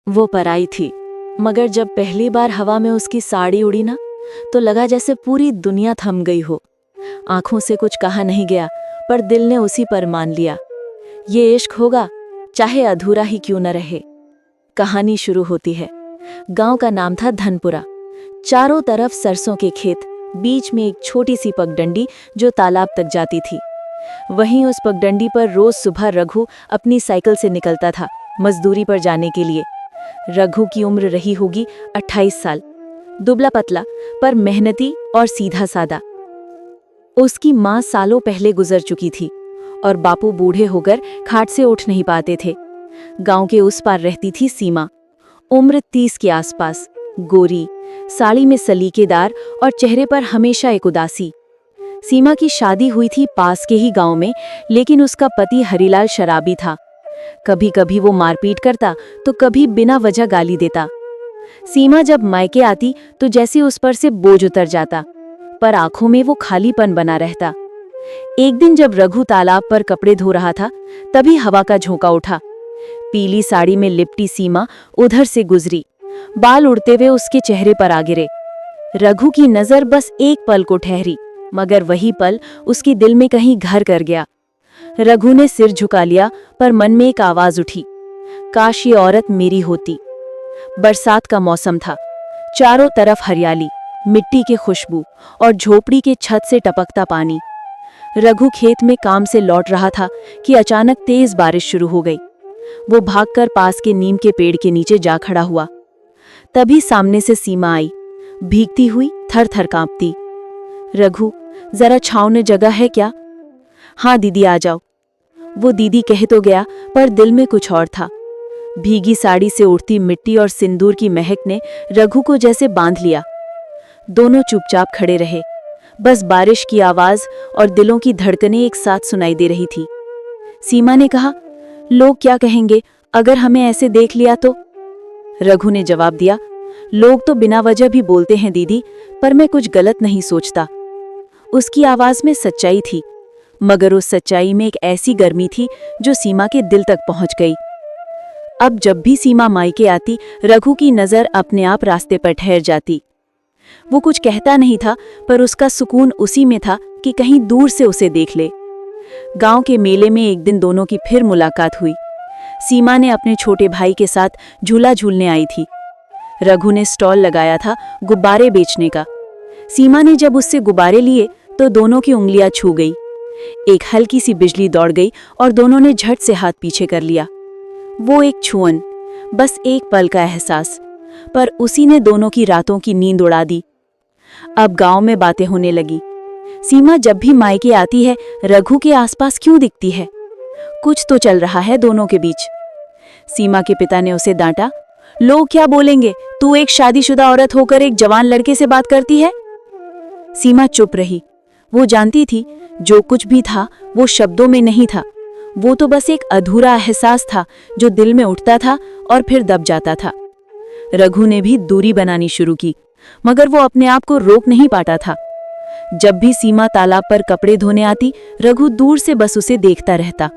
वो पराई थी, मगर जब पहली बार हवा में उसकी साड़ी उड़ी ना, तो लगा जैसे पूरी दुनिया थम गई हो। आंखों से कुछ कहा नहीं गया, पर दिल ने उसी पर मान लिया। ये इश्क होगा, चाहे अधूरा ही क्यों न रहे। कहानी शुरू होती है। गांव का नाम था धनपुरा। चारों तरफ सरसों के खेत, बीच में एक छोटी सी पगडंडी जो तालाब तक जाती थी। वहीं उस पगडंडी पर रोज सुबह रघु अपनी साइकिल से निकलता था मजदूरी पर जाने के लिए। रघु की उम्र रही होगी 28 साल। दुबला पतला पर मेहनती और सीधा सादा। उसकी माँ सालों पहले गुजर चुकी थी और बापू बूढ़े होकर खाट से उठ नहीं पाते थे। गांव के उस पार रहती थी सीमा, उम्र 30 के आसपास, गोरी, साड़ी में सलीकेदार और चेहरे पर हमेशा एक उदासी। सीमा की शादी हुई थी पास के ही गांव में, लेकिन उसका पति हरिलाल शराबी था। कभी कभी वो मारपीट करता तो कभी बिना वजह गाली देता। सीमा जब मायके आती तो जैसे उस पर से बोझ उतर जाता, पर आंखों में वो खालीपन बना रहता। एक दिन जब रघु तालाब पर कपड़े धो रहा था, तभी हवा का झोंका उठा। पीली साड़ी में लिपटी सीमा उधर से गुजरी। बाल उड़ते हुए उसके चेहरे पर आ गिरे। रघु की नजर बस एक पल को ठहरी, मगर वही पल उसके दिल में कहीं घर कर गया। रघु ने सिर झुका लिया, पर मन में एक आवाज उठी, काश ये औरत मेरी होती। बरसात का मौसम था। चारों तरफ हरियाली, मिट्टी की खुशबू और झोपड़ी के छत से टपकता पानी। रघु खेत में काम से लौट रहा था कि अचानक तेज बारिश शुरू हो गई। वो भागकर पास के नीम के पेड़ के नीचे जा खड़ा हुआ। तभी सामने से सीमा आई, भीगती हुई, थर थर कांपती। रघु, जरा छाँव में जगह है क्या? हाँ दीदी, आ जाओ। वो दीदी कह तो गया, पर दिल में कुछ और था। भीगी साड़ी से उड़ती मिट्टी और सिंदूर की महक ने रघु को जैसे बांध लिया। दोनों चुपचाप खड़े रहे। बस बारिश की आवाज और दिलों की धड़कनें एक साथ सुनाई दे रही थी। सीमा ने कहा, लोग क्या कहेंगे अगर हमें ऐसे देख लिया तो? रघु ने जवाब दिया, लोग तो बिना वजह भी बोलते हैं दीदी, पर मैं कुछ गलत नहीं सोचता। उसकी आवाज में सच्चाई थी, मगर उस सच्चाई में एक ऐसी गर्मी थी जो सीमा के दिल तक पहुंच गई। अब जब भी सीमा मायके आती, रघु की नजर अपने आप रास्ते पर ठहर जाती। वो कुछ कहता नहीं था, पर उसका सुकून उसी में था कि कहीं दूर से उसे देख ले। गांव के मेले में एक दिन दोनों की फिर मुलाकात हुई। सीमा ने अपने छोटे भाई के साथ झूला झूलने आई थी। रघु ने स्टॉल लगाया था गुब्बारे बेचने का। सीमा ने जब उससे गुब्बारे लिए तो दोनों की उंगलियां छू गई। एक हल्की सी बिजली दौड़ गई और दोनों ने झट से हाथ पीछे कर लिया। वो एक छुअन, बस एक पल का एहसास, पर उसी ने दोनों की रातों की नींद उड़ा दी। अब गांव में बातें होने लगी। सीमा जब भी मायके आती है, रघु के आसपास क्यों दिखती है? कुछ तो चल रहा है दोनों के बीच। सीमा के पिता ने उसे डांटा, लोग क्या बोलेंगे, तू एक शादीशुदा औरत होकर एक जवान लड़के से बात करती है? सीमा चुप रही। वो जानती थी जो कुछ भी था वो शब्दों में नहीं था, वो तो बस एक अधूरा एहसास था जो दिल में उठता था और फिर दब जाता था। रघु ने भी दूरी बनानी शुरू की, मगर वो अपने आप को रोक नहीं पाता था। जब भी सीमा तालाब पर कपड़े धोने आती, रघु दूर से बस उसे देखता रहता।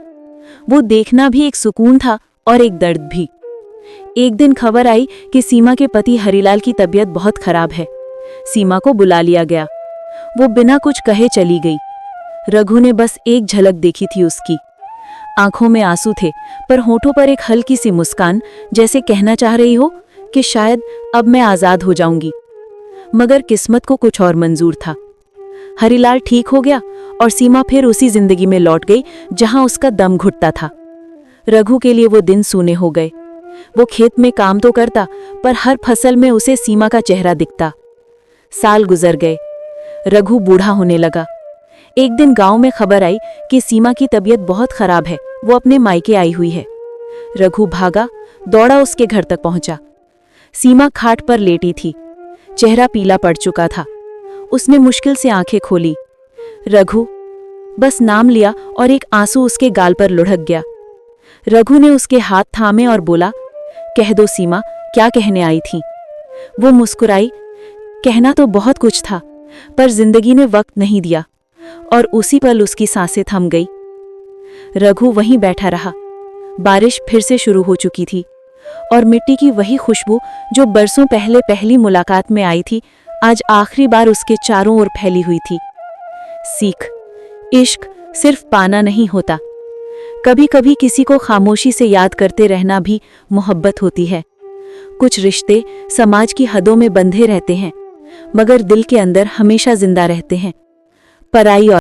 वो देखना भी एक सुकून था और एक दर्द भी। एक दिन खबर आई कि सीमा के पति हरिलाल की तबीयत बहुत खराब है। सीमा को बुला लिया गया। वो बिना कुछ कहे चली गई। रघु ने बस एक झलक देखी थी उसकी। आंखों में आंसू थे, पर होठों पर एक हल्की सी मुस्कान, जैसे कहना चाह रही हो कि शायद अब मैं आजाद हो जाऊंगी। मगर किस्मत को कुछ और मंजूर था। हरिलाल ठीक हो गया और सीमा फिर उसी जिंदगी में लौट गई जहां उसका दम घुटता था। रघु के लिए वो दिन सूने हो गए। वो खेत में काम तो करता, पर हर फसल में उसे सीमा का चेहरा दिखता। साल गुजर गए। रघु बूढ़ा होने लगा। एक दिन गांव में खबर आई कि सीमा की तबीयत बहुत खराब है, वो अपने मायके आई हुई है। रघु भागा, दौड़ा उसके घर तक पहुंचा। सीमा खाट पर लेटी थी, चेहरा पीला पड़ चुका था। उसने मुश्किल से आंखें खोली। रघु, बस नाम लिया और एक आंसू उसके गाल पर लुढ़क गया। रघु ने उसके हाथ थामे और बोला, कह दो सीमा, क्या कहने आई थी? वो मुस्कुराई, कहना तो बहुत कुछ था, पर जिंदगी ने वक्त नहीं दिया, और उसी पल उसकी सांसें थम गई। रघु वहीं बैठा रहा। बारिश फिर से शुरू हो चुकी थी। और मिट्टी की वही खुशबू जो बरसों पहले पहली मुलाकात में आई थी, आज आखिरी बार उसके चारों ओर फैली हुई थी। सीख, इश्क सिर्फ पाना नहीं होता, कभी कभी किसी को खामोशी से याद करते रहना भी मोहब्बत होती है। कुछ रिश्ते समाज की हदों में बंधे रहते हैं, मगर दिल के अंदर हमेशा जिंदा रहते हैं। पराई और